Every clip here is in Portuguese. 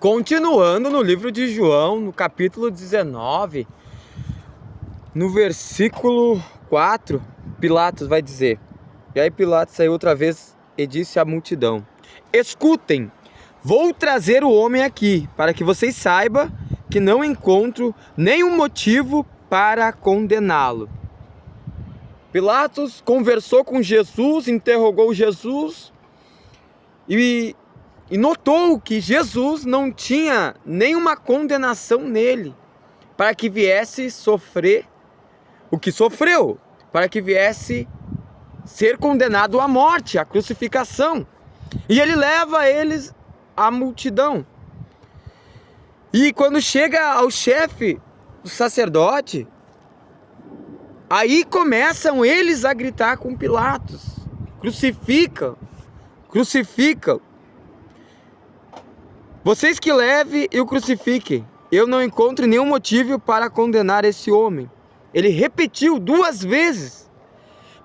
Continuando no livro de João, no capítulo 19, no versículo 4, Pilatos vai dizer: e aí Pilatos saiu outra vez e disse à multidão: escutem, vou trazer o homem aqui, para que vocês saibam que não encontro nenhum motivo para condená-lo. Pilatos conversou com Jesus, interrogou Jesus e notou que Jesus não tinha nenhuma condenação nele, para que viesse sofrer o que sofreu, para que viesse ser condenado à morte, à crucificação. E ele leva eles à multidão. E quando chega ao chefe do sacerdote, aí começam eles a gritar com Pilatos: crucifica, crucifica. Vocês que levem e o crucifiquem. Eu não encontro nenhum motivo para condenar esse homem. Ele repetiu 2 vezes.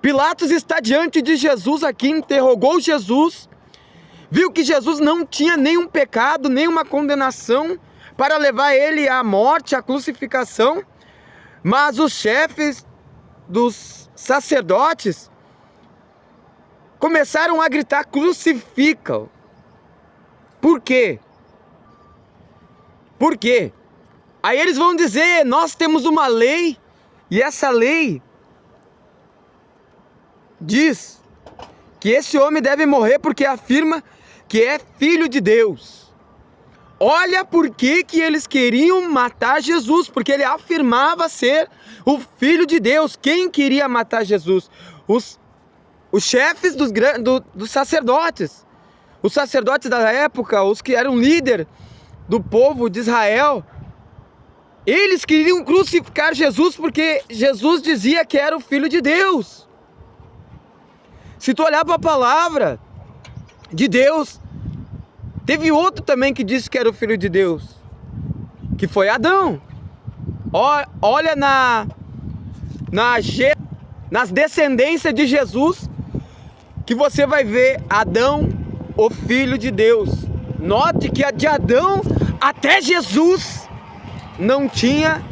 Pilatos está diante de Jesus aqui, interrogou Jesus, viu que Jesus não tinha nenhum pecado, nenhuma condenação para levar ele à morte, à crucificação. Mas os chefes dos sacerdotes começaram a gritar: crucifica. Por quê? Por quê? Aí eles vão dizer: nós temos uma lei, e essa lei diz que esse homem deve morrer porque afirma que é filho de Deus. Olha por que eles queriam matar Jesus, porque ele afirmava ser o filho de Deus. Quem queria matar Jesus? Os chefes dos sacerdotes. Os sacerdotes da época, os que eram líder do povo de Israel, eles queriam crucificar Jesus porque Jesus dizia que era o Filho de Deus. Se tu olhar para a palavra de Deus, teve outro também que disse que era o Filho de Deus, que foi Adão. Olha nas descendências de Jesus, que você vai ver Adão, o Filho de Deus. Note que de Adão até Jesus não tinha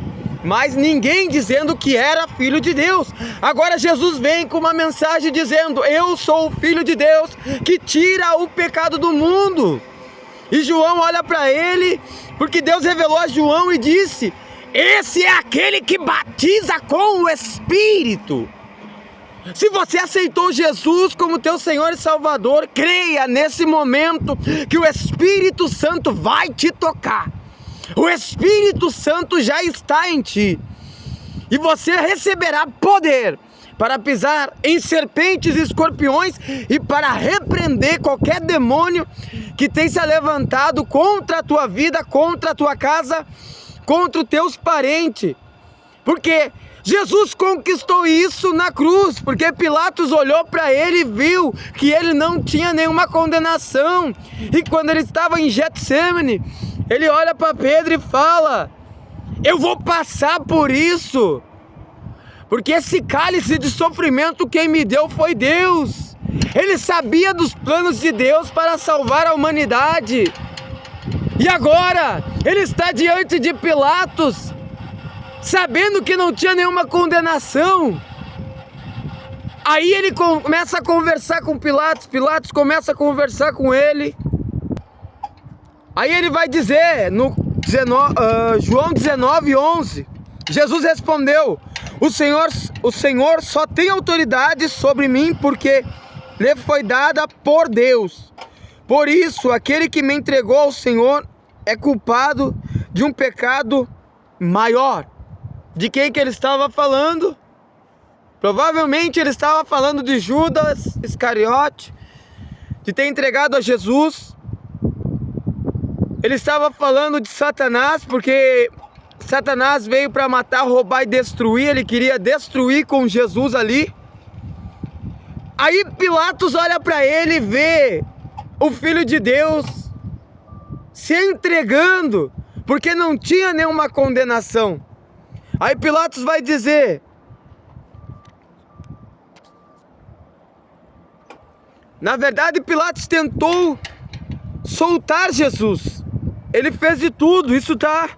mais ninguém dizendo que era filho de Deus. Agora Jesus vem com uma mensagem dizendo: eu sou o Filho de Deus que tira o pecado do mundo. E João olha para ele, porque Deus revelou a João e disse: esse é aquele que batiza com o Espírito. Se você aceitou Jesus como teu Senhor e Salvador, creia nesse momento que o Espírito Santo vai te tocar. O Espírito Santo já está em ti. E você receberá poder para pisar em serpentes e escorpiões e para repreender qualquer demônio que tem se levantado contra a tua vida, contra a tua casa, contra os teus parentes. Porque Jesus conquistou isso na cruz, porque Pilatos olhou para ele e viu que ele não tinha nenhuma condenação. E quando ele estava em Getsêmani, ele olha para Pedro e fala: eu vou passar por isso, porque esse cálice de sofrimento quem me deu foi Deus. Ele sabia dos planos de Deus para salvar a humanidade. E agora ele está diante de Pilatos, sabendo que não tinha nenhuma condenação. Aí ele começa a conversar com Pilatos, Pilatos começa a conversar com ele. Aí ele vai dizer no João 19:11, Jesus respondeu: o Senhor só tem autoridade sobre mim porque lhe foi dada por Deus. Por isso, aquele que me entregou ao Senhor é culpado de um pecado maior. De quem que ele estava falando? Provavelmente ele estava falando de Judas Iscariote, de ter entregado a Jesus. Ele estava falando de Satanás, porque Satanás veio para matar, roubar e destruir. Ele queria destruir com Jesus ali. Aí Pilatos olha para ele e vê o Filho de Deus se entregando, porque não tinha nenhuma condenação. Aí Pilatos vai dizer: na verdade Pilatos tentou soltar Jesus. ele fez de tudo. Isso está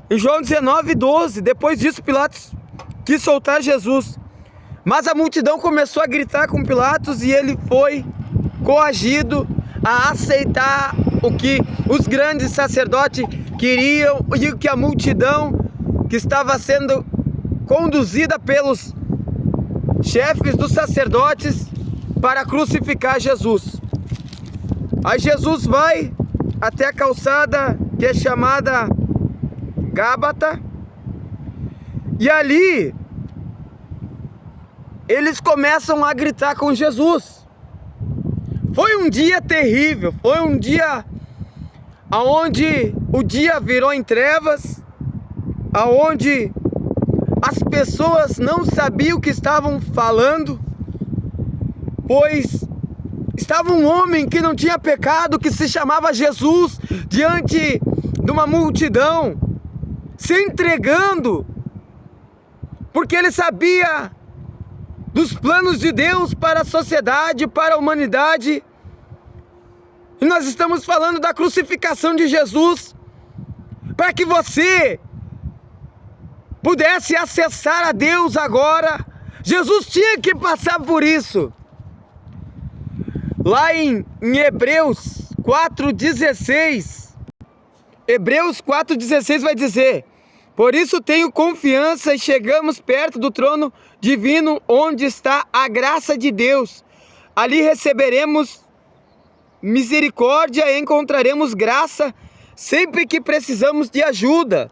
em João 19:12. Depois disso, Pilatos quis soltar Jesus. Mas a multidão começou a gritar com Pilatos e ele foi coagido a aceitar o que os grandes sacerdotes queriam e o que a multidão que estava sendo conduzida pelos chefes dos sacerdotes para crucificar Jesus. Aí Jesus vai até a calçada que é chamada Gábata, e ali eles começam a gritar com Jesus. Foi um dia terrível, foi um dia onde o dia virou em trevas, aonde as pessoas não sabiam o que estavam falando, pois estava um homem que não tinha pecado, que se chamava Jesus, diante de uma multidão, se entregando, porque ele sabia dos planos de Deus para a sociedade, para a humanidade. E nós estamos falando da crucificação de Jesus, para que você pudesse acessar a Deus agora. Jesus tinha que passar por isso. Lá em Hebreus 4:16, Hebreus 4:16 vai dizer: por isso tenho confiança e chegamos perto do trono divino, onde está a graça de Deus. Ali receberemos misericórdia e encontraremos graça sempre que precisamos de ajuda.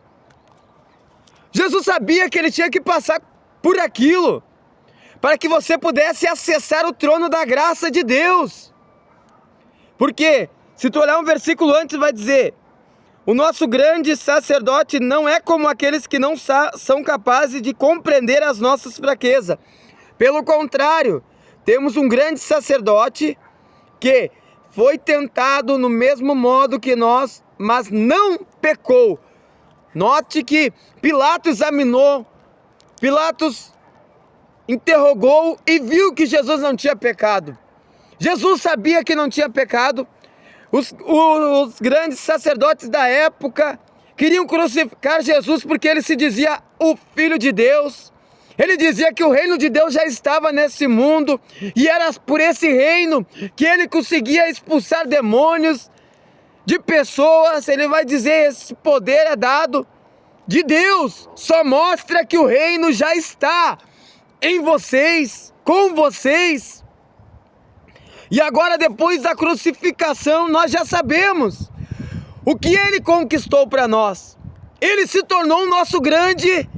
Jesus sabia que ele tinha que passar por aquilo, para que você pudesse acessar o trono da graça de Deus. Porque, se tu olhar um versículo antes, vai dizer: o nosso grande sacerdote não é como aqueles que não são capazes de compreender as nossas fraquezas. Pelo contrário, temos um grande sacerdote que foi tentado no mesmo modo que nós, mas não pecou. Note que Pilatos examinou, Pilatos interrogou e viu que Jesus não tinha pecado. Jesus sabia que não tinha pecado. Os grandes sacerdotes da época queriam crucificar Jesus porque ele se dizia o Filho de Deus. Ele dizia que o reino de Deus já estava nesse mundo e era por esse reino que ele conseguia expulsar demônios de pessoas. Ele vai dizer: esse poder é dado de Deus, só mostra que o reino já está em vocês, com vocês. E agora, depois da crucificação, nós já sabemos o que ele conquistou para nós. Ele se tornou o nosso grande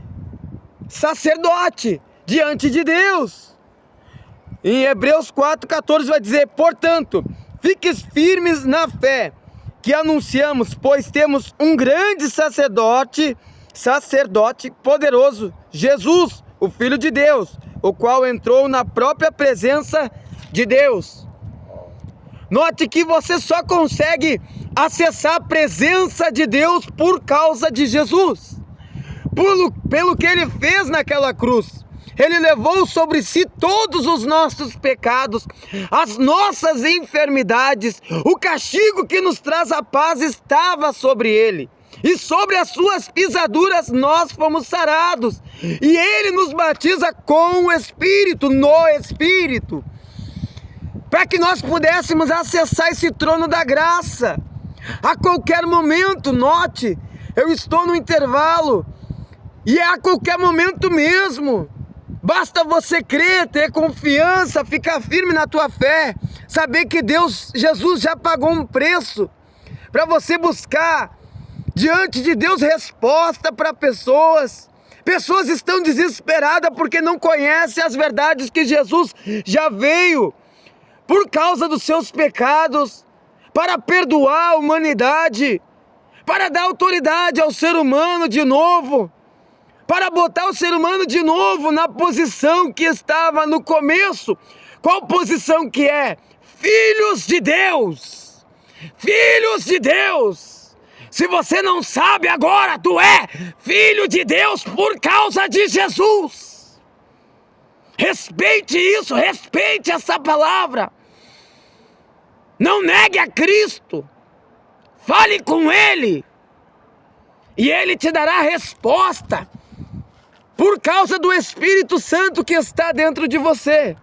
sacerdote diante de Deus. Em Hebreus 4:14 vai dizer: portanto, fiques firmes na fé que anunciamos, pois temos um grande sacerdote poderoso, Jesus, o Filho de Deus, o qual entrou na própria presença de Deus. Note que você só consegue acessar a presença de Deus por causa de Jesus, pelo que ele fez naquela cruz. Ele levou sobre si todos os nossos pecados, as nossas enfermidades. O castigo que nos traz a paz estava sobre ele, e sobre as suas pisaduras nós fomos sarados. E ele nos batiza com o Espírito, no Espírito, para que nós pudéssemos acessar esse trono da graça a qualquer momento. Note, eu estou no intervalo e é a qualquer momento mesmo. Basta você crer, ter confiança, ficar firme na tua fé, saber que Jesus já pagou um preço para você buscar diante de Deus resposta para pessoas. Pessoas estão desesperadas porque não conhecem as verdades que Jesus já veio por causa dos seus pecados, para perdoar a humanidade, para dar autoridade ao ser humano de novo, para botar o ser humano de novo na posição que estava no começo. Qual posição que é? Filhos de Deus! Filhos de Deus! Se você não sabe agora, tu é filho de Deus por causa de Jesus. Respeite isso, respeite essa palavra. Não negue a Cristo. Fale com Ele. E Ele te dará a resposta. Por causa do Espírito Santo que está dentro de você.